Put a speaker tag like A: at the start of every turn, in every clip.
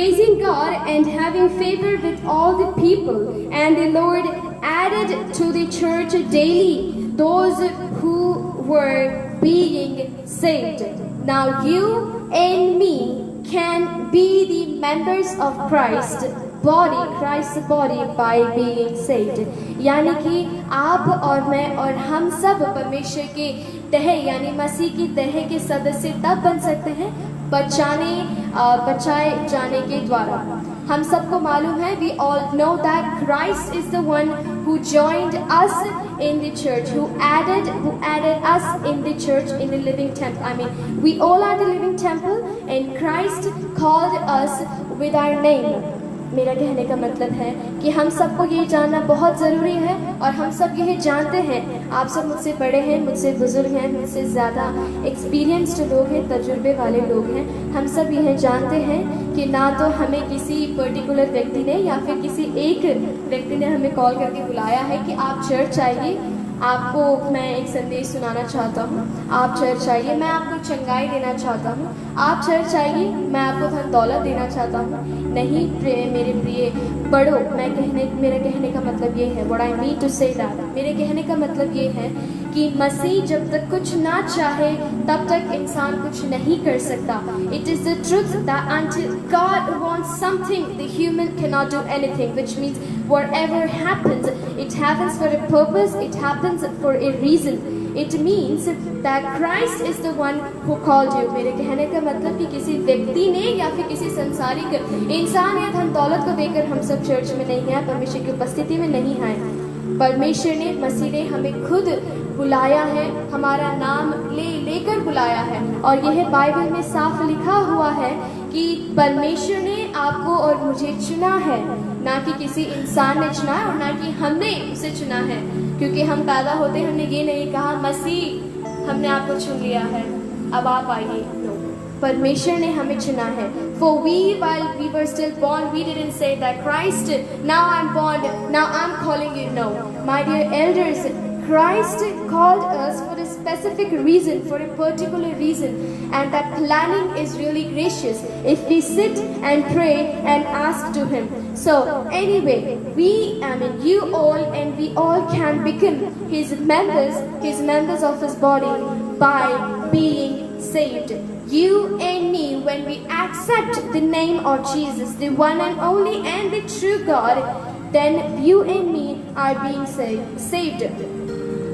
A: praising God and having favor with all the people. And the Lord added to the church daily those who were being saved. Now you and me can be the members of Christ's body by being saved. यानी कि आप और मैं और हम सब परमेश्वर के तह यानी मसीह की तह के सदस्य तब बन सकते हैं बचाए जाने के द्वारा। हम सबको मालूम है, we all know that Christ is the one who joined us in the church, who added us in the church, in the living temple. I mean, we all are the living temple, and Christ called us with our name. मेरा कहने का मतलब है कि हम सबको ये जानना बहुत ज़रूरी है, और हम सब यही जानते हैं। आप सब मुझसे बड़े हैं, मुझसे बुजुर्ग हैं, मुझसे ज़्यादा एक्सपीरियंस्ड लोग हैं, तजुर्बे वाले लोग हैं। हम सब यह जानते हैं कि ना तो हमें किसी पर्टिकुलर व्यक्ति ने या फिर किसी एक व्यक्ति ने हमें कॉल करके बुलाया है कि आप चर्च आइए, आपको मैं एक संदेश सुनाना चाहता हूँ, आप चर्च आइए, मैं आपको चंगाई देना चाहता हूँ, आप चर्च आइए, मैं आपको धन दौलत देना चाहता हूँ। नहीं मेरे प्रिय बड़ों, मेरा कहने का मतलब ये है, what I mean to say that, मेरे कहने का मतलब ये है कि मसीह जब तक कुछ ना चाहे तब तक इंसान कुछ नहीं कर सकता। It is the truth that until God wants something, the human cannot do anything, which means whatever happens, it happens for a purpose, it happens for a reason. It means that Christ is the one who called you. मेरे कहने का मतलब कि किसी व्यक्ति ने या फिर किसी संसारिक इंसान या धन दौलत को देकर हम सब चर्च में नहीं आए, परमेश्वर की उपस्थिति में नहीं आए। परमेश्वर ने, मसीह ने हमें खुद बुलाया है, हमारा नाम लेकर बुलाया है, और यह बाइबल में साफ लिखा हुआ है कि परमेश्वर ने आपको और मुझे चुना है, ना कि किसी इंसान ने चुना है और ना कि हमने उसे चुना है। क्योंकि हम पैदा होते हमने ये नहीं कहा मसीह हमने आपको चुन लिया है, अब आप आइए। परमेश्वर ने हमें चुना है। For we, while we were still born, we didn't say that Christ, now I'm born, now I'm calling you. No, my dear elders, Christ called us for a specific reason, for a particular reason, and that planning is really gracious if we sit and pray and ask to Him. So anyway, you all and we all can become His members of His body by being saved. You and me, when we accept the name of Jesus, the one and only and the true God, then you and me are being saved.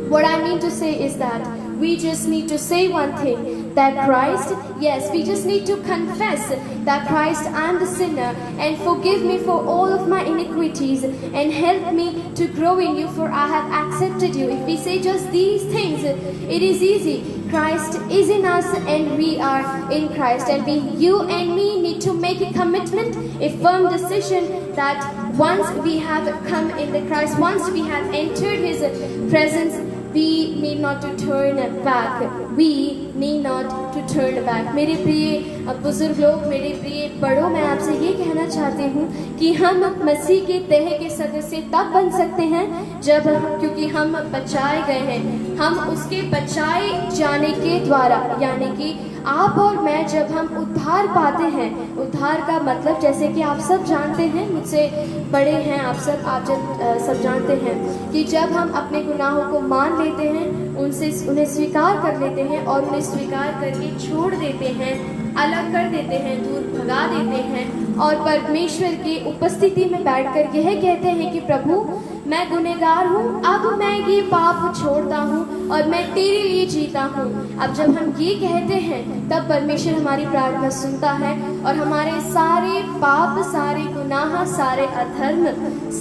A: What I mean to say is that we just need to say one thing, that Christ, yes, we just need to confess that Christ, I'm the sinner, and forgive me for all of my iniquities, and help me to grow in you, for I have accepted you. If we say just these things, it is easy. Christ is in us and we are in Christ, and you and me need to make a commitment, a firm decision that once we have come in the Christ, once we have entered His presence, we need not to turn back. We need not to turn back. मेरे प्रिय बुजुर्ग लोग, मेरे प्रिय बड़ों, मैं आपसे ये कहना चाहती हूँ कि हम मसीह के तह के सदस्य तब बन सकते हैं जब क्योंकि हम बचाए गए हैं, हम उसके बचाए जाने के द्वारा, यानी कि आप और मैं जब हम उद्धार पाते हैं, उद्धार का मतलब जैसे कि आप सब जानते हैं, मुझसे बड़े हैं आप सब जानते हैं कि जब हम अपने गुनाहों को मान लेते हैं, उन्हें स्वीकार कर लेते हैं और उन्हें स्वीकार करके छोड़ देते हैं, अलग कर देते हैं, दूर भगा देते हैं, और परमेश्वर की उपस्थिति में बैठकर यह कहते हैं कि प्रभु मैं गुनहगार हूँ, अब मैं ये पाप छोड़ता हूँ और मैं तेरे लिए जीता हूँ। अब जब हम ये कहते हैं तब परमेश्वर हमारी प्रार्थना सुनता है और हमारे सारे पाप, सारे गुनाह, सारे अधर्म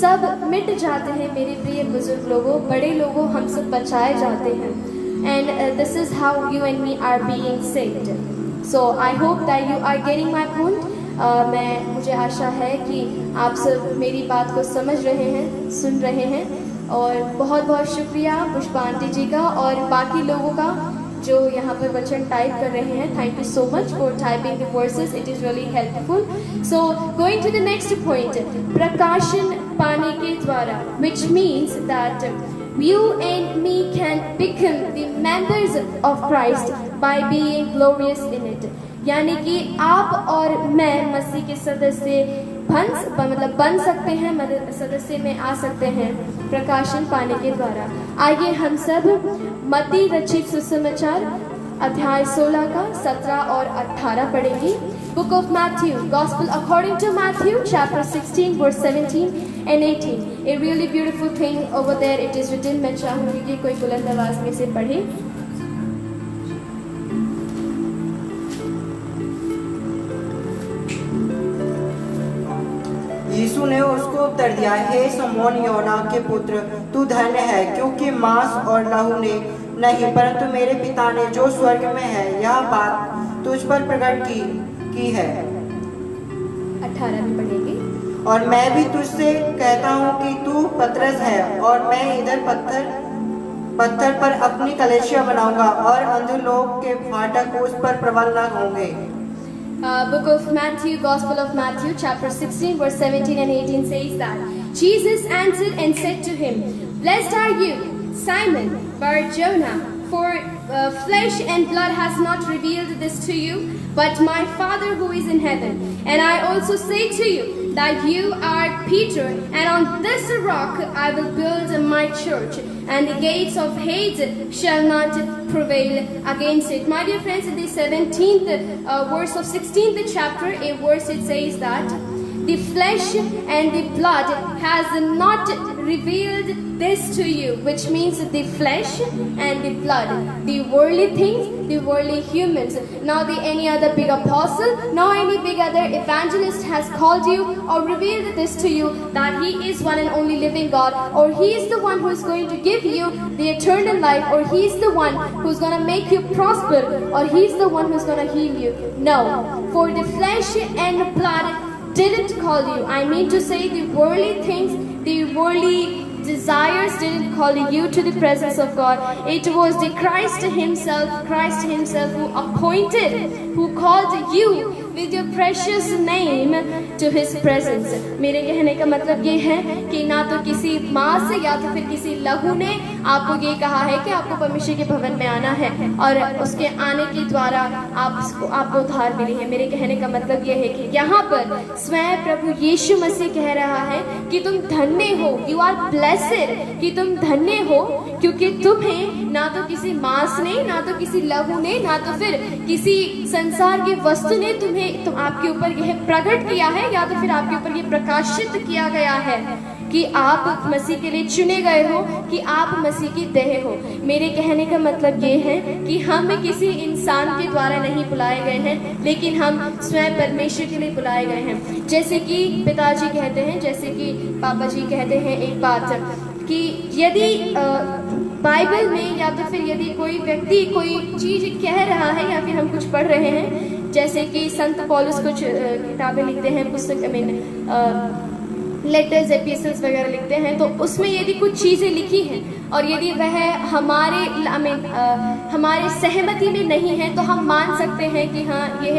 A: सब मिट जाते हैं। मेरे प्रिय बुजुर्ग लोगों, बड़े लोगों, हम सब बचाए जाते हैं। And this is how you and me are being saved. So I hope that you are getting my point. मुझे आशा है कि आप सब मेरी बात को समझ रहे हैं, सुन रहे हैं, और बहुत बहुत शुक्रिया पुष्पा आंटी जी का और बाकी लोगों का जो यहाँ पर वचन टाइप कर रहे हैं। Thank you so much for typing the verses, it is really helpful. So going to the next point, प्रकाशन पाने के द्वारा, which means that you and me can become the members of Christ by being glorious in it. यानी कि आप और मैं मसीह के सदस्य बन सकते हैं, सदस्य में आ सकते हैं प्रकाशन पाने के द्वारा। आइए हम सब मत्ती रचित सुसमाचार अध्याय 16 का 17 और 18 पढ़ेंगे। Book of Matthew, Gospel according to Matthew, chapter 16, verse 17 and 18. A really beautiful thing over there. It is written. मैं चाहूँगी कि कोई बुलंद आवाज में से पढ़े।
B: यीशु ने उसको उत्तर दिया, हे शमौन योना के पुत्र, तू धन्य है, क्योंकि मांस और लहू ने नहीं परंतु मेरे पिता ने जो स्वर्ग में है यह बात तुझ पर प्रकट की है।
A: 18 में पढ़ेंगे।
B: और मैं भी तुझसे कहता हूँ कि तू पतरस है, और मैं इधर पत्थर पर अपनी कलीसिया बनाऊंगा, और अंधलोक के फाटक उस पर प्रबल न होंगे।
A: Book of Matthew, Gospel of Matthew, chapter 16, verse 17 and 18 says that Jesus answered and said to him, Blessed are you, Simon Bar-Jonah, for flesh and blood has not revealed this to you, but my Father who is in heaven. And I also say to you that you are Peter, and on this rock I will build my church, and the gates of Hades shall not prevail against it. My dear friends, in the 17th verse of 16th chapter, a verse it says that the flesh and the blood has not revealed this to you, which means the flesh and the blood, the worldly things, the worldly humans. Not any other big apostle, nor any big other evangelist has called you or revealed this to you, that He is one and only living God, or He is the one who is going to give you the eternal life, or He is the one who is going to make you prosper, or He is the one who is going to heal you. No, for the flesh and blood didn't call you. I mean to say, the worldly things, the worldly desires didn't call you to the presence of God. It was the Christ Himself who appointed, who called you with your precious name to His presence. मेरे कहने का मतलब ये है कि ना तो किसी माँ से या तो फिर किसी लहू ने आपको ये कहा है कि आपको परमेश्वर के भवन में आना है, और उसके आने के द्वारा आपको उद्धार मिली है। मेरे कहने का मतलब ये है कि यहाँ पर स्वयं प्रभु यीशु मसीह कह रहा है कि तुम धन्य हो, यू आर ब्लेसेड, कि तुम धन्य हो, क्योंकि तुम्हें ना तो किसी मांस ने, ना तो किसी लहू ने, ना तो फिर किसी संसार की वस्तु ने आपके ऊपर यह प्रकट किया है, या तो फिर आपके ऊपर यह प्रकाशित किया गया है कि आप मसीह के लिए चुने गए हो, कि आप मसीह की देह हो। मेरे कहने का मतलब ये है कि हम किसी इंसान के द्वारा नहीं बुलाए गए हैं, लेकिन हम स्वयं परमेश्वर के लिए बुलाए गए हैं। जैसे कि पिताजी कहते हैं, जैसे कि पापा जी कहते हैं एक बात, कि यदि बाइबल में या तो फिर यदि कोई व्यक्ति कोई चीज कह रहा है, या फिर हम कुछ पढ़ रहे हैं, जैसे कि संत पौलुस कुछ किताबें लिखते हैं, पुस्तक लेटर्स एपिसल्स वगैरह लिखते हैं, तो उसमें यदि कुछ चीज़ें लिखी हैं और यदि वह हमारे सहमति में नहीं है, तो हम मान सकते हैं कि हाँ यह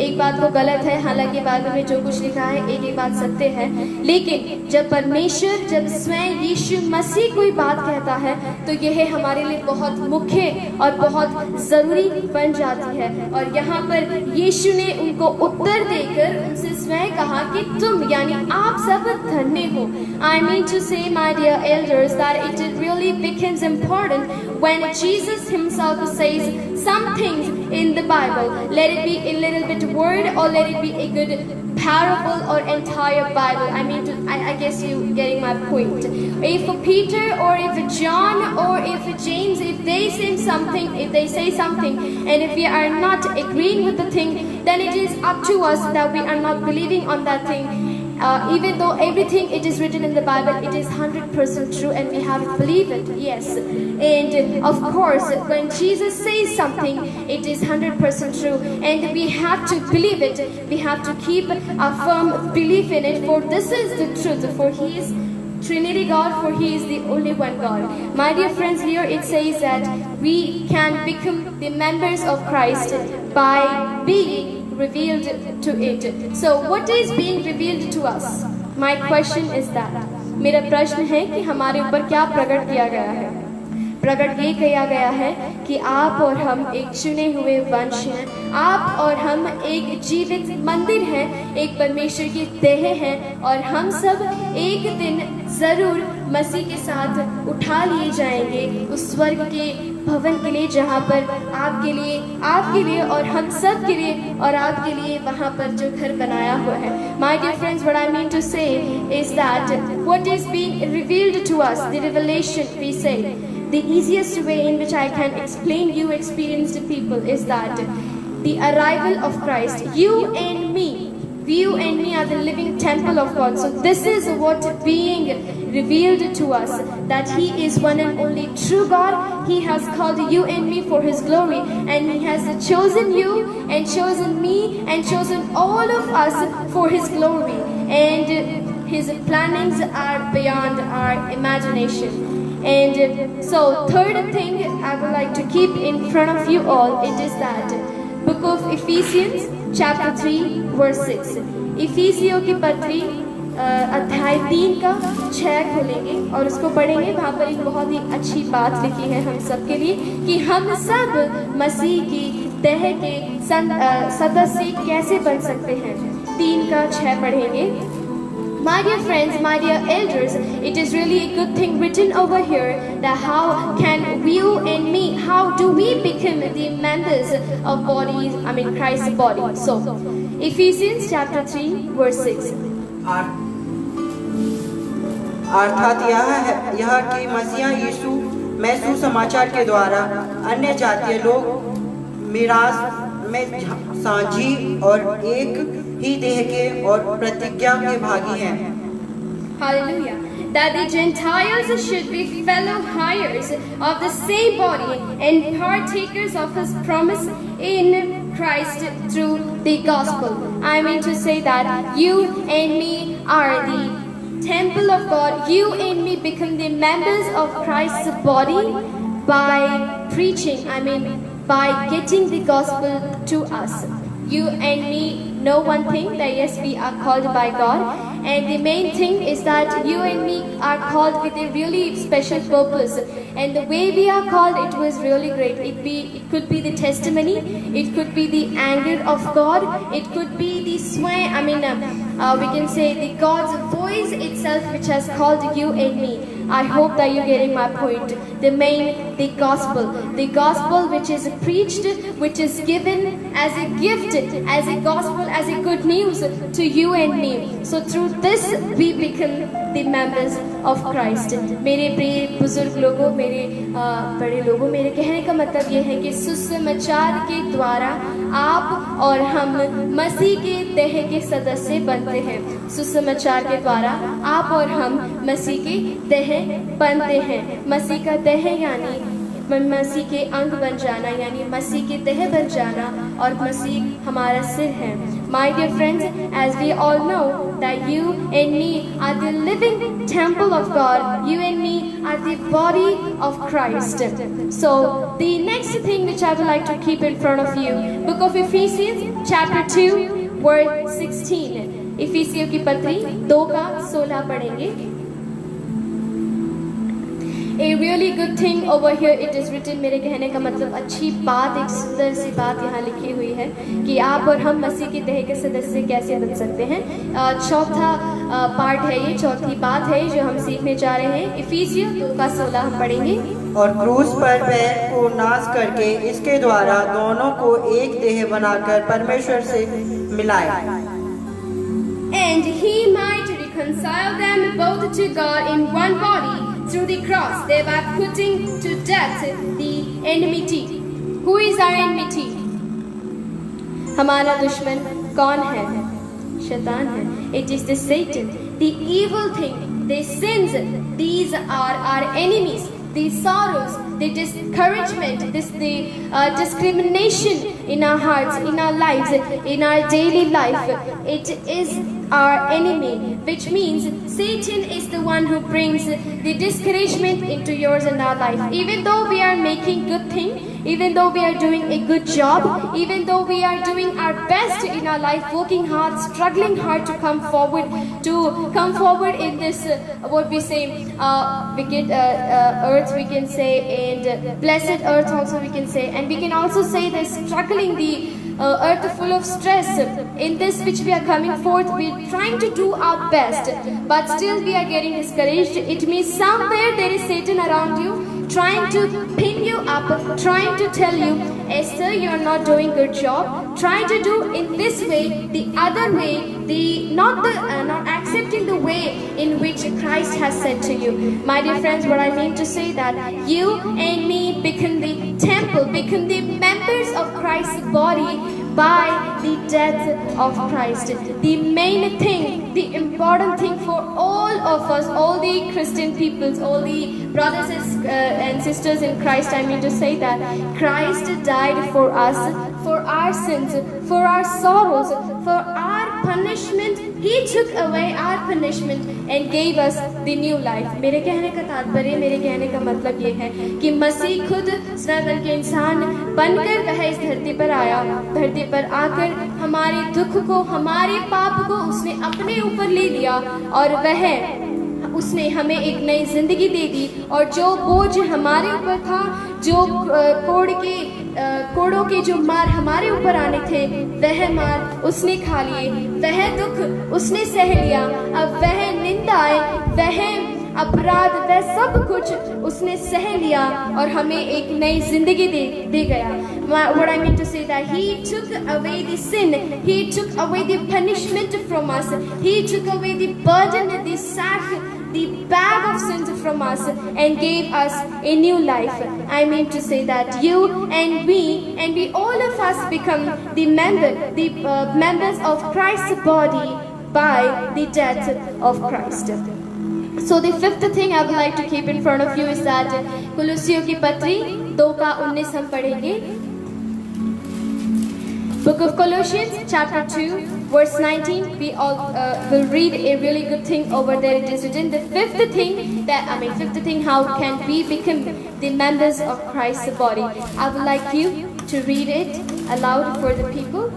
A: एक बात को गलत है, हालांकि बाइबल में जो कुछ लिखा है एक बात सत्य है। लेकिन जब परमेश्वर, जब स्वयं यीशु मसीह कोई बात कहता है, तो यह हमारे लिए बहुत मुख्य और बहुत ज़रूरी बन जाती है। और यहाँ पर यीशु ने उनको उत्तर देकर उनसे स्वयं कहा कि तुम, यानी आप सब धन्य हो। I mean to say, my dear elders, that it really becomes important when Jesus Himself says some things in the Bible. Let it be a little bit word, or let it be a good parable or entire Bible. I guess you getting my point. If Peter or if John or if James, if they say something, and if we are not agreeing with the thing, then it is up to us that we are not believing on that thing. Even though everything it is written in the Bible, it is 100% true, and we have to believe it, yes. And of course, when Jesus says something, it is 100% true, and we have to believe it. We have to keep a firm belief in it, for this is the truth, for He is Trinity God, for He is the only one God. My dear friends, here it says that we can become the members of Christ by being revealed to it. So what is being revealed to us? My question is that, मेरा प्रश्न है कि हमारे ऊपर क्या प्रकट किया गया है? प्रकट ये किया गया है कि आप और हम एक चुने हुए वंश हैं, आप और हम एक जीवित मंदिर हैं, एक परमेश्वर की देह हैं, और हम सब एक दिन ज़रूर मसीह के साथ उठा लिए जाएंगे उस स्वर्ग के भवन के लिए, जहाँ पर आपके लिए और हम सब के लिए और आपके लिए वहाँ पर जो घर बनाया हुआ है. My dear friends, what I mean to say is that what is being revealed to us, the revelation we say, the easiest way in which I can explain you experienced people is that the arrival of Christ, you and me are the living temple of God. So this is what being revealed to us, that He is one and only true God. He has called you and me for His glory, and He has chosen you and chosen me and chosen all of us for His glory, and His plannings are beyond our imagination. And so third thing I would like to keep in front of you all, it is that book of Ephesians chapter 3 verse 6. इफिसियों की पत्री अध्याय 3 का 6 खोलेंगे और उसको पढ़ेंगे. वहाँ पर एक बहुत ही अच्छी बात लिखी है हम सब के लिए कि हम सब मसीह की देह के सदस्य कैसे बन सकते हैं. 3 का 6 पढ़ेंगे. My dear friends, my dear elders, it is really a good thing written over here that how can you and me, how do we become the members of bodies, Christ's body. So, Ephesians chapter 3 verse 6.
B: अर्थात यह कि मसीह यीशु में सुसमाचार के द्वारा अन्य जातीय लोग मिरास में साझी और एक ही देह के और प्रतिज्ञा के भागी हैं.
A: Hallelujah. That the Gentiles should be fellow heirs of the same body and partakers of His promise in Christ through the gospel. I mean to say that you and me are the temple of God. You and me become the members of Christ's body by preaching, by getting the gospel to us. You and me know one thing, that yes, we are called by God, and the main thing is that you and me are called with a really special purpose, and the way we are called, it was really great. It could be the testimony, it could be the anger of God, it could be the sway, we can say the God's voice itself which has called you and me. I hope that you're getting my point. The gospel which is preached, which is given as a gift, as a gospel, as a good news to you and me. So through this we become the members of Christ. मेरे प्रिय बुजुर्ग लोगों, मेरे बड़े लोगों, मेरे कहने का मतलब ये है कि सुसमाचार के द्वारा आप और हम मसीह के देह के सदस्य बनते हैं. सुसमाचार के द्वारा आप और हम मसीह के देह बनते हैं. मसीह का देह यानी मसीह के अंग बन जाना, यानी मसीह के देह बन जाना, और मसीह हमारा सिर है. My dear friends, as we all know that you and me are the living temple of God, you and me are the body of Christ. So the next thing which I would like to keep in front of you, book of Ephesians chapter 2 verse 16. इफिसियों की पत्री 2 का 16 पढ़ेंगे. A really good thing over here it is written. मेरे कहने का मतलब अच्छी बात, एक सुंदर सी बात यहाँ लिखी हुई है कि आप और हम मसीह के देह के सदस्य कैसे बन सकते हैं. चौथा पार्ट है ये, चौथी बात है जो हम सीखने जा रहे हैं. इफिसियों 2 का 16 हम पढ़ेंगे.
B: और क्रूस पर बैर को नाश करके इसके द्वारा दोनों को एक देह बनाकर परमेश्वर से मिलाए.
A: And He might reconcile them both to God in one body through the cross, thereby putting to death the enmity. Who is our enmity? हमारा दुश्मन कौन है? शैतान है. It is the Satan, the evil thing, the sins. These are our enemies. The sorrows, the discouragement, the discrimination in our hearts, in our lives, in our daily life. It is our enemy, which means Satan is the one who brings the discouragement into yours and our life. Even though we are making good things, even though we are doing a good job, even though we are doing our best in our life, working hard, struggling hard to come forward in this what we say wicked earth, we can say, and blessed earth also we can say, and we can also say the struggling, the earth full of stress. In this which we are coming forth, we are trying to do our best, but still we are getting discouraged. It means somewhere there is Satan around you, trying to pin you up, trying to tell you, Esther, you are not doing good job. Try to do in this way, the other way, not accepting the way in which Christ has said to you. My dear friends, what I mean to say that you and me become the temple, become the members of Christ's body by the death of Christ. The main thing, the important thing for all of us, all the Christian peoples, all the brothers and sisters in Christ, I mean to say that Christ died for us, for our sins, for our sorrows, for our punishment. He took away our punishment and gave us the new life. मेरे कहने का तात्पर्य, मेरे कहने का मतलब ये है कि मसीह खुद स्वयं के इंसान बनकर वह इस धरती पर आया, धरती पर आकर हमारे दुख को, हमारे पाप को उसने अपने ऊपर ले लिया, और उसने हमें एक नई जिंदगी दे दी। और जो बोझ हमारे ऊपर था, जो कोड़ों के जो मार हमारे ऊपर आने थे, वह मार उसने खा लिए, वह दुख उसने सह लिया। अब वह निंदाएं, वह अपराध, वह सब कुछ उसने सह लिया और हमें एक नई जिंदगी दे गया। What I mean to say that He took away the sin, He took away the punishment from us, He took away the burden, the sack, the bag of sins from us, and gave us a new life. I mean to say that you and we all of us become the members of Christ's body by the death of Christ. So the fifth thing I would like to keep in front of you is that कुलुस्सियों की पत्री 2:19 हम पढ़ेंगे। Book of Colossians chapter 2 verse 19. We all will read a really good thing over there. It is written, the fifth thing, how can we become the members of Christ's body? I would like you to read it aloud for the people.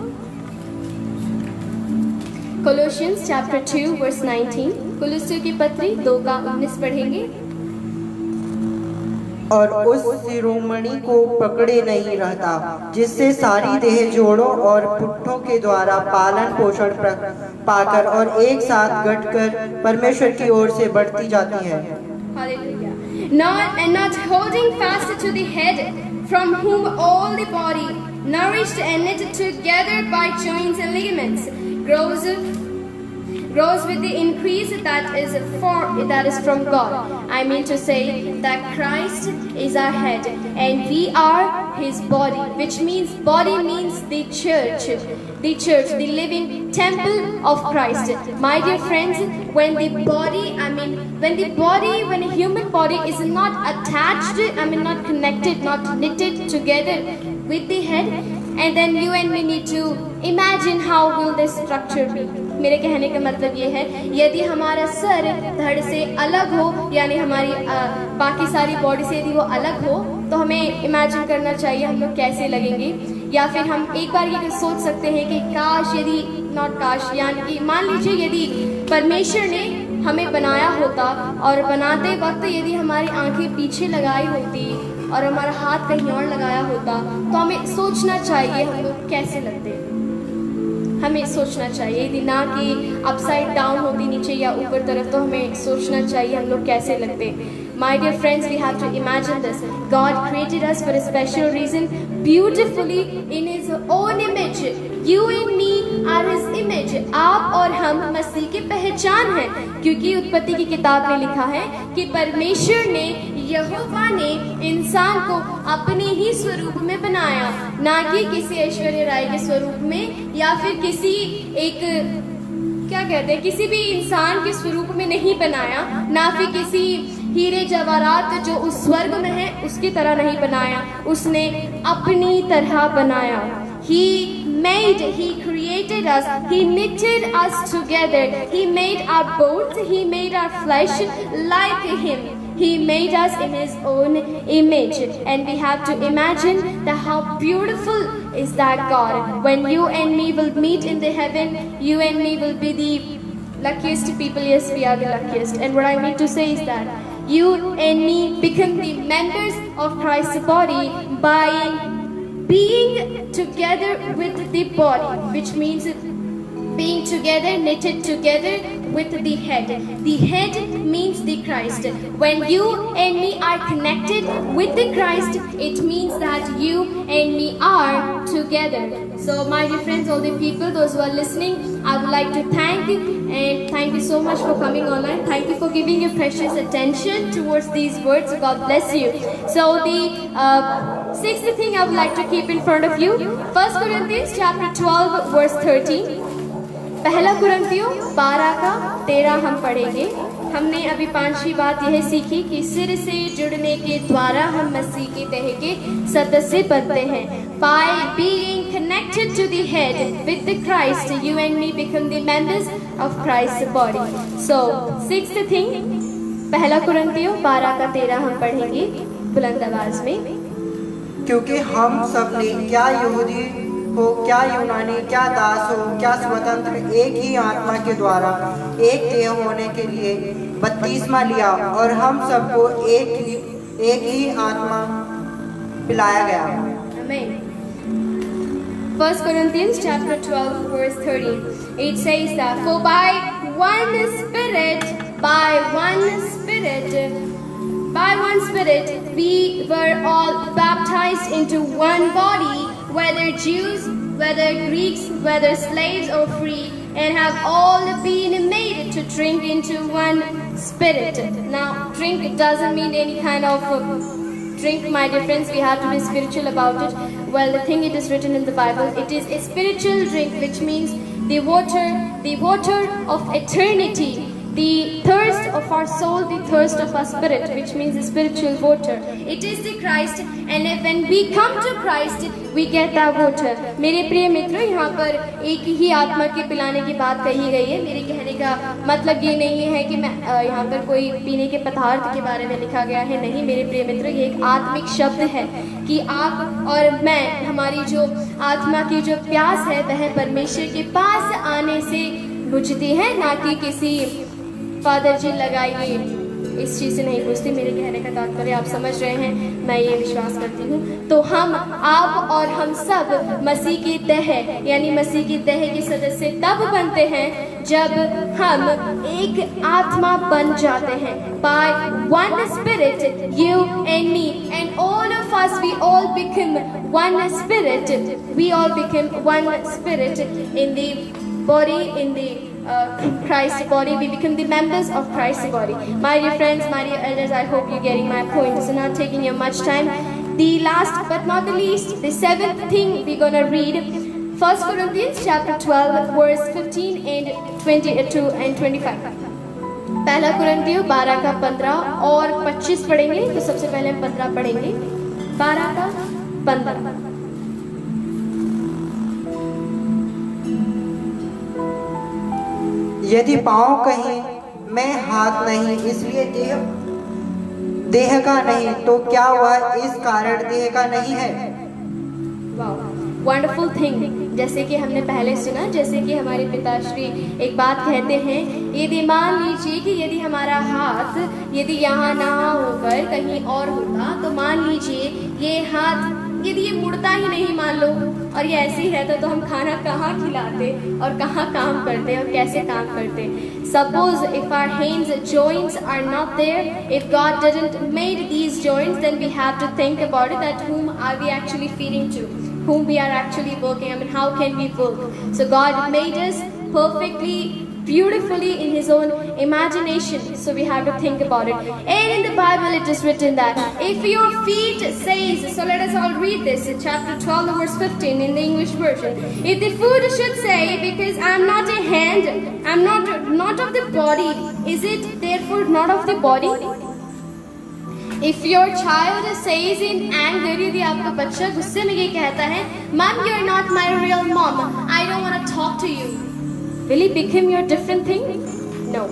A: Colossians chapter 2 verse 19. कुलुस्सियों की पत्री 2:19 पढ़ेंगे।
B: और उस शिरोमणि को पकड़े नहीं रहता, जिससे सारी देह जोड़ों और पुट्ठों के द्वारा पालन पोषण पाकर और एक साथ गठकर परमेश्वर की ओर से बढ़ती जाती है।
A: Not holding fast to the head, from whom all the body, nourished and knit together by joints and ligaments, grows with the increase that is from God. I mean to say that Christ is our head and we are His body, which means body means the church, the living temple of Christ. My dear friends, when a human body is not attached, not connected, not knitted together with the head, and then you and me need to imagine how will this structure be. मेरे कहने का मतलब ये है, यदि हमारा sir धड़ से अलग हो, यानी हमारी बाकी सारी बॉडी से यदि वो अलग हो, तो हमें इमेजिन करना चाहिए हम लोग कैसे लगेंगे। या फिर हम एक बार ये सोच सकते हैं कि यानी कि मान लीजिए यदि परमेश्वर ने हमें बनाया होता और बनाते वक्त यदि हमारी आंखें पीछे लगाई होती और हमारा हाथ कहीं और लगाया होता, तो हमें सोचना चाहिए हम लोग कैसे लगते। हमें सोचना चाहिए, यदि ना कि अपसाइड डाउन होती नीचे या ऊपर तरफ, तो हमें सोचना चाहिए हम लोग कैसे लगते। My dear friends, we have to imagine this. God created us for a special reason, beautifully in His own image. You and me are His image. आप और हम मसीह की पहचान हैं, क्योंकि उत्पत्ति की किताब में लिखा है कि परमेश्वर ने, यहोवा ने इंसान को अपने ही स्वरूप में बनाया, ना कि किसी ऐश्वर्य राय के स्वरूप में या फिर किसी भी इंसान के स्वरूप में नहीं बनाया, ना फिर किसी हीरे जवाहरात जो उस स्वर्ग में है उसकी तरह नहीं बनाया, उसने अपनी तरह बनाया। He created us, He knitted us together, He made our bones, He made our flesh like Him. He made us in His own image, and we have to imagine that how beautiful is that God. When you and me will meet in the heaven, you and me will be the luckiest people. Yes, we are the luckiest. And what I mean to say is that you and me become the members of Christ's body by being together with the body, which means being together, knitted together with the head. The head means the Christ. When you and me are connected with the Christ, it means that you and me are together. So my dear friends, all the people, those who are listening, I would like to thank you so much for coming online. Thank you for giving your precious attention towards these words. God bless you. So the sixth thing I would like to keep in front of you, 1 Corinthians chapter 12 verse 13. पहला कुरिन्थियों 12:13 हम पढ़ेंगे। हमने अभी 5वीं बात यह सीखी कि सिर से जुड़ने के द्वारा हम मसीह के तह के सदस्य बनते हैं। By being connected to the head with the Christ, you and me become the members of Christ's body. So, sixth thing, पहला कुरिन्थियों 12:13 हम पढ़ेंगे बुलंद आवाज में।
B: क्योंकि हम सब ने क्या यहूदी हो, क्या यूनानी, क्या दास हो, क्या स्वतंत्र, एक ही आत्मा के द्वारा एक देह होने के लिए बपतिस्मा लिया और हम सबको एक ही आत्मा पिलाया गया।
A: Amen. 1 Corinthians chapter 12 verse 13. It says that for by one spirit we were all baptized into one body, whether Jews, whether Greeks, whether slaves or free, and have all been made to drink into one spirit. Now, drink doesn't mean any kind of drink, my dear friends. We have to be spiritual about it. Well, the thing it is written in the Bible, it is a spiritual drink, which means the water of eternity. The thirst of our soul, the thirst of our spirit, which means the spiritual water. It is the Christ, and when we come to Christ, we get that water. मेरे प्रिय मित्रों, यहाँ पर एक ही आत्मा के पिलाने की बात कही गई है। मेरे कहने का मतलब ये नहीं है कि मैं यहाँ पर कोई पीने के पदार्थ के बारे में लिखा गया है, नहीं मेरे प्रिय मित्रों, ये एक आत्मिक शब्द है कि आप और मैं, हमारी जो आत्मा की जो प्यास है वह परमेश्वर के पास आने से बुझती है, ना कि किसी फादर जी लगाइए इस चीज़ से नहीं पूछती। मेरे कहने का तात्पर्य आप समझ रहे हैं, मैं ये विश्वास करती हूँ। तो आप और हम सब मसीह की तह यानी मसीह की तह के सदस्य तब बनते हैं जब हम एक आत्मा बन जाते हैं। By one spirit, you and me and all of us, we all become one spirit. We all become one spirit in the body, in the Christ's body. We become the members of Christ's body. My dear friends, my dear elders, I hope you're getting my point. So not taking you much time. The last but not the least, the seventh thing we're gonna read, 1 Corinthians chapter 12 verse 15 and 22 and 25. पहला कुरिन्थियों 12 का 15 और 25 पढ़ेंगे। तो सबसे पहले हम 15 पढ़ेंगे। 12 का 15।
B: यदि पाँव कहीं में हाथ नहीं, इसलिए देह का नहीं, तो क्या वह इस कारण देह का नहीं है?
A: Wonderful thing. जैसे कि हमने पहले सुना, जैसे कि हमारे पिताश्री एक बात कहते हैं, यदि मान लीजिए कि यदि हमारा हाथ यदि यहाँ ना होकर कहीं और होता, तो मान लीजिए ये हाथ यदि ये मुड़ता ही नहीं मान लो और ये ऐसे ही रहता, तो हम खाना कहाँ खिलाते और कहाँ काम करते और कैसे काम करते? Suppose if our hands joints are not there, if God didn't made these joints, then we have to think about it, that whom are we actually feeding to, whom we are actually working. I mean, how can we work? So God made us perfectly, beautifully in His own imagination. So we have to think about it. And in the Bible it is written that if your feet says, so let us all read this in chapter 12 verse 15 in the English version. If the foot should say, because I am not a hand, I am not of the body, is it therefore not of the body? If your child says in anger, यदि आपका बच्चा गुस्से में ये कहता है, Mom, you're not my real mom, I don't want to talk to you, will he become your different thing? No.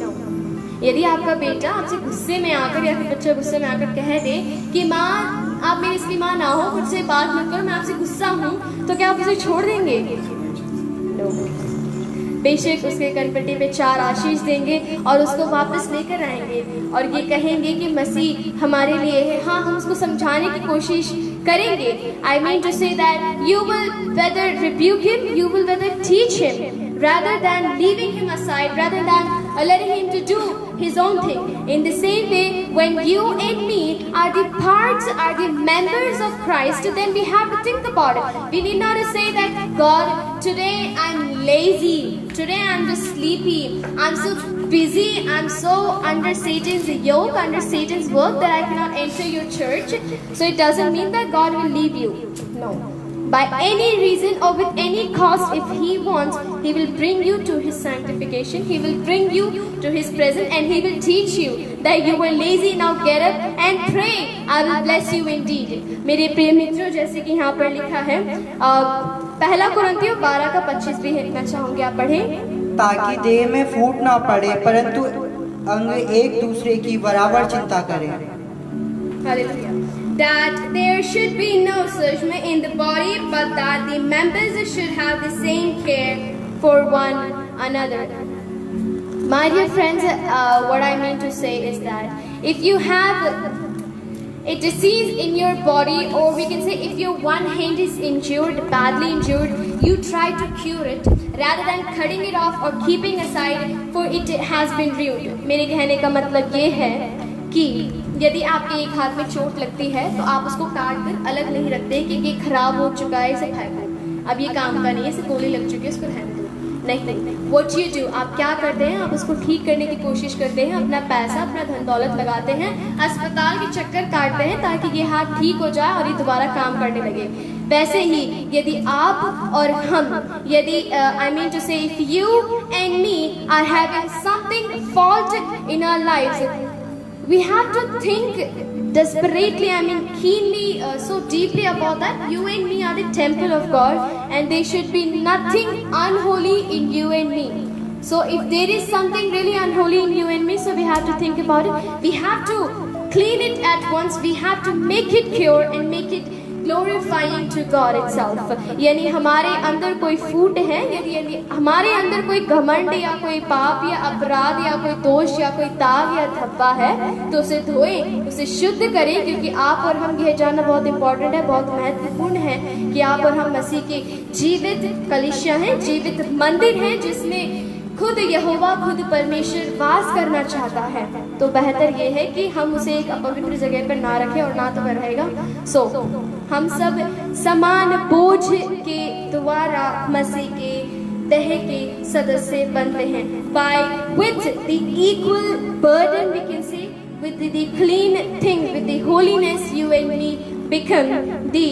A: यदि आपका बेटा आपसे गुस्से में आकर या फिर बच्चा गुस्से में आकर कह दे कि माँ आप मेरी इसकी माँ ना हो, मुझसे बात मत करो, मैं आपसे गुस्सा हूँ, तो क्या आप उसे छोड़ देंगे? बेशक उसके कनपट्टी पे 4 आशीष देंगे और उसको वापस लेकर आएंगे और ये कहेंगे कि मसीह हमारे लिए है। हाँ, हम उसको समझाने की कोशिश करेंगे। I mean to say that you will whether rebuke him, you will whether teach him, rather than leaving him aside, rather than letting him to do his own thing. In the same way, when you and me are the parts, are the members of Christ, then we have to think about it. We need not to say that, God, today I'm lazy, today I'm just sleepy, I'm so busy, I'm so under Satan's yoke, under Satan's work that I cannot enter your church. So it doesn't mean that God will leave you. No. By any reason or with any cost, if He wants, He will bring you to His sanctification, He will bring you to His presence, and He will teach you that you were lazy, now get up and pray. I will bless you indeed. मेरे प्रिय मित्रों, जैसे कि यहाँ पर लिखा है, पहला कुरिन्थियों 12 का 25 भी है, मैं चाहूँगी आप पढ़ें।
B: ताकि देह में फूट ना पड़े, परंतु अंग एक दूसरे की बराबर चिंता करें।
A: Hallelujah. That there should be no surgery in the body, but that the members should have the same care for one another. My dear friends, what I mean to say is that if you have a disease in your body, or we can say if your one hand is injured, badly injured, you try to cure it rather than cutting it off or keeping aside, for it has been ruined. मेरे कहने का मतलब ये है कि यदि आपके एक हाथ में चोट लगती है तो आप उसको काट कर अलग नहीं रखते कि ये खराब हो चुका है, इसे फेंको, अब ये काम का नहीं है, इसे गोली लग चुकी है, इसको रहने दो। नहीं, व्हाट यू डू, आप क्या करते हैं, आप उसको ठीक करने की कोशिश करते हैं, अपना पैसा, अपना धन दौलत लगाते हैं, अस्पताल के चक्कर काटते हैं ताकि ये हाथ ठीक हो जाए और ये दोबारा काम करने लगे। वैसे ही यदि आप और हम, यदि I mean to say if you and me are having something fault in our lives, we have to think desperately, I mean keenly, so deeply about that. You and me are the temple of God, and there should be nothing unholy in you and me. So if there is something really unholy in you and me, so we have to think about it. We have to clean it at once. We have to make it pure and make it glorifying to God itself. यानी हमारे अंदर कोई फूट है, यदि हमारे अंदर कोई घमंड या कोई पाप या अपराध या कोई दोष या कोई दाग या धब्बा है, तो उसे धोएं, उसे शुद्ध करें, क्योंकि आप और हम यह जानना बहुत इंपॉर्टेंट है, बहुत महत्वपूर्ण है कि आप और हम मसीह के जीवित कलीसिया हैं, जीवित मंदिर हैं, जिसमें खुद यहोवा, खुद परमेश्वर वास करना चाहता है। तो बेहतर ये है कि हम उसे एक अपवित्र जगह पर ना रखें और ना तो वह रहेगा। सो हम सब समान बोझ के द्वारा मसीह के देह के सदस्य बनते हैं। By with the equal burden, we can say, with the clean thing, with the holiness, you and me become the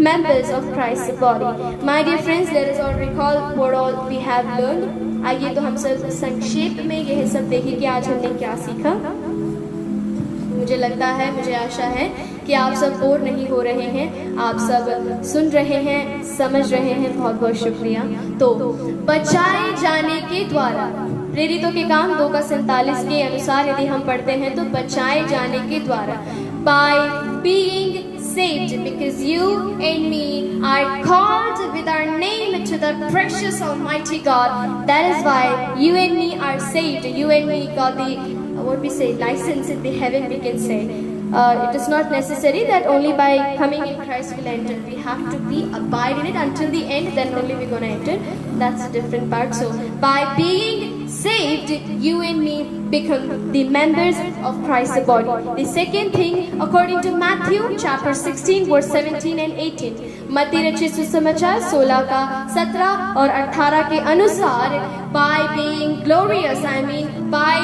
A: members of Christ's body. My dear friends, let us all recall what all we have learned. आइए तो हम सब संक्षेप में यह सब देखें कि आज हमने क्या सीखा। मुझे लगता है, मुझे आशा है कि आप सब बोर नहीं हो रहे हैं, आप सब सुन रहे हैं, समझ रहे हैं। बहुत बहुत शुक्रिया। तो बचाए जाने के द्वारा, प्रेरितों के काम 2:47 के अनुसार यदि हम पढ़ते हैं तो बचाए जाने के द्वारा, by being saved, because you and me are called with our name to the precious Almighty God. That is why you and me are saved. You and me got the, what we say, license in the heaven, we can say. It is not necessary that only by coming in Christ will enter. We have to be abide in it until the end, then only we're going to enter. That's a different part. So by being saved, you and me become the members of Christ's body. The second thing, according to Matthew chapter 16 verse 17 and 18, मत्ती रचित सुसमाचार 16 का 17 और 18 के अनुसार, by being glorious, I mean by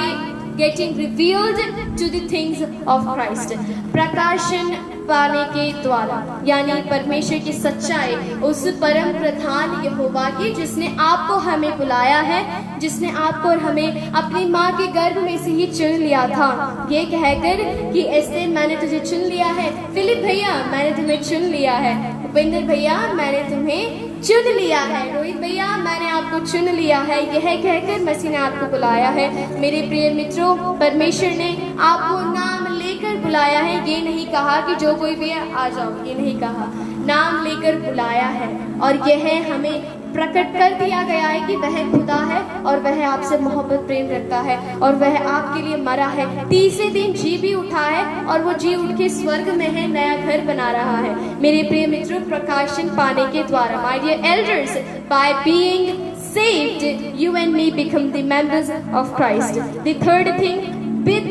A: getting revealed to the things of Christ, प्रकाशन पाने के द्वारा, यानी परमेश्वर की सच्चाई, उस परम प्रधान यहोवा की, जिसने आपको हमें बुलाया है, जिसने आपको और हमें अपनी माँ के गर्भ में से ही चुन लिया था, ये कहकर कि एस्तेर मैंने तुझे चुन लिया है, फिलिप भैया मैंने तुम्हें चुन लिया है, उपेंद्र भैया मैंने तुम्हें चुन लिया है। रोहित भैया, मैंने आपको चुन लिया है, यह कहकर मसीह ने आपको बुलाया है। मेरे प्रिय मित्रों, परमेश्वर ने आपको नाम लेकर बुलाया है। ये नहीं कहा कि जो कोई भी आ जाओ, ये नहीं कहा, नाम लेकर बुलाया है। और यह हमें प्रकट कर दिया गया है कि वह खुदा है और वह आपसे मोहब्बत प्रेम रखता है और वह आपके लिए मरा है, तीसरे दिन जी भी उठा है और वो जी उठ के स्वर्ग में है, नया घर बना रहा है। मेरे प्रिय मित्रों, प्रकाशन पाने के द्वारा, my dear elders, by being saved you and me become the members of Christ. The third thing, with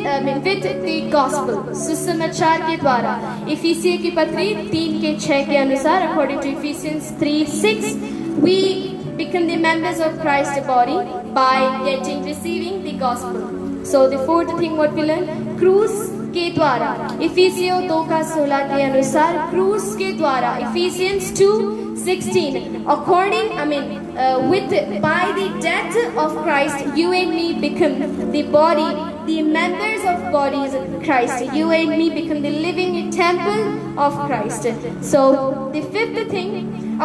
A: the gospel, सुसमाचार के द्वारा, इफिसियों की पत्री 3:6 के अनुसार, according to Ephesians 3:6, we become the members of Christ's body by receiving the gospel. So the fourth thing what we learn, क्रूस के द्वारा, इफिसियों 2:16 के अनुसार, क्रूस के द्वारा, Ephesians 2:16, by the death of Christ, you and me become the body, the members of bodies of Christ. You and me become the living temple of Christ. So the fifth thing,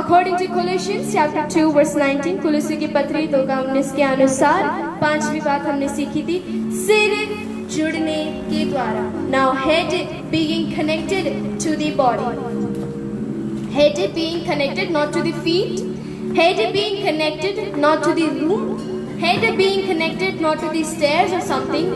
A: according to Colossians chapter 2 verse 19, कुलुस्सी की पत्री 2:19 के अनुसार, पांचवी बात हमने सीखी थी, सिर जुड़ने के द्वारा. Now head being connected to the body. Head being connected not to the feet. Head being connected not to the room. Head being connected not to the stairs or something.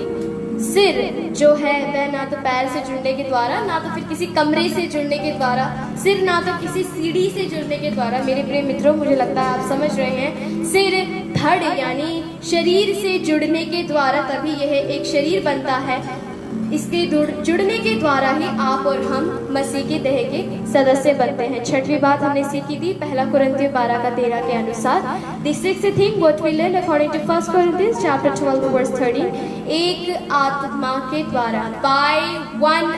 A: सिर जो है वह ना तो पैर से जुड़ने के द्वारा, ना तो फिर किसी कमरे से जुड़ने के द्वारा, सिर ना तो किसी सीढ़ी से जुड़ने के द्वारा. मेरे प्रिय मित्रों, मुझे लगता है आप समझ रहे हैं, सिर धड़ यानी शरीर से जुड़ने के द्वारा तभी यह एक शरीर बनता है. इसके जुड़ने के द्वारा ही आप और हम मसीह के देह के सदस्य बनते हैं. छठवीं बात हमने सीखी थी 1 कुरिन्थियों 12:13 के अनुसार. The sixth thing what we learn according to 1 Corinthians chapter 12 verse 13, एक आत्मा के द्वारा, by one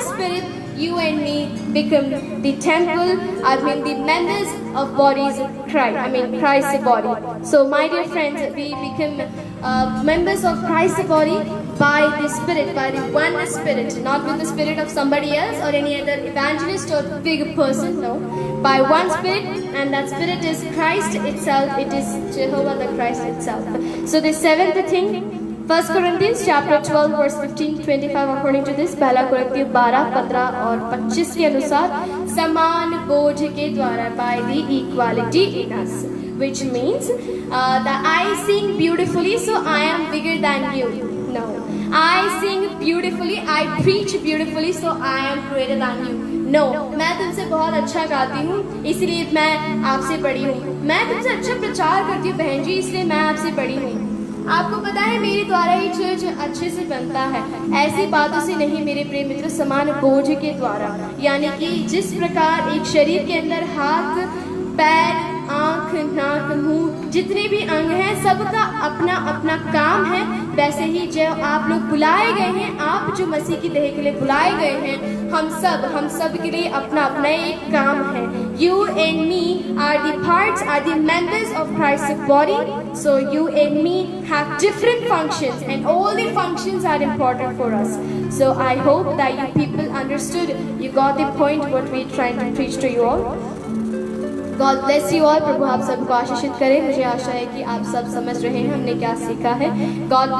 A: spirit you and me become the temple, the members of bodies of Christ, Christ's body. So my dear friends, we become members of Christ's body by the Spirit, by the one Spirit, not with the spirit of somebody else or any other evangelist or big person, no. By one Spirit, and that Spirit is Christ itself, it is Jehovah the Christ itself. So the seventh thing, 1 Corinthians chapter 12 verse 15-25, according to this, 1 कुरिन्थियों 12, 15 और 25 के अनुसार, समान बोझ के द्वारा, by the equality in us, which means that I sing beautifully so I am bigger than you. No, I sing beautifully, I preach beautifully so I am greater than you. No, मैं तुमसे बहुत अच्छा गाती हूँ इसलिए मैं आपसे बड़ी हूँ. मैं तुमसे अच्छा प्रचार करती हूँ बहन जी, इसलिए मैं आपसे बड़ी हूँ. आपको पता है मेरे द्वारा ही चर्च अच्छे से बनता है. ऐसी बातों से नहीं मेरे प्रिय मित्र, समान बोझ के द्वारा, यानी कि जिस प्रकार एक शरीर के अंदर हाथ, पैर, आँख, नाक, मुंह, जितने भी अंग हैं, सबका अपना अपना काम है, वैसे ही जो आप लोग बुलाए गए हैं, आप जो मसीह की देह के लिए बुलाए गए हैं, हम सब के लिए अपना अपना एक काम है. You and me are the parts, are the members of Christ's body. So you and me have different functions, and all the functions are important for us. So I hope that you people understood. You got the point what we trying to preach to you all. God bless you all. प्रभु आप सबको आशीषित करे. मुझे आशा है कि आप सब समझ रहे हैं हमने क्या सीखा है. God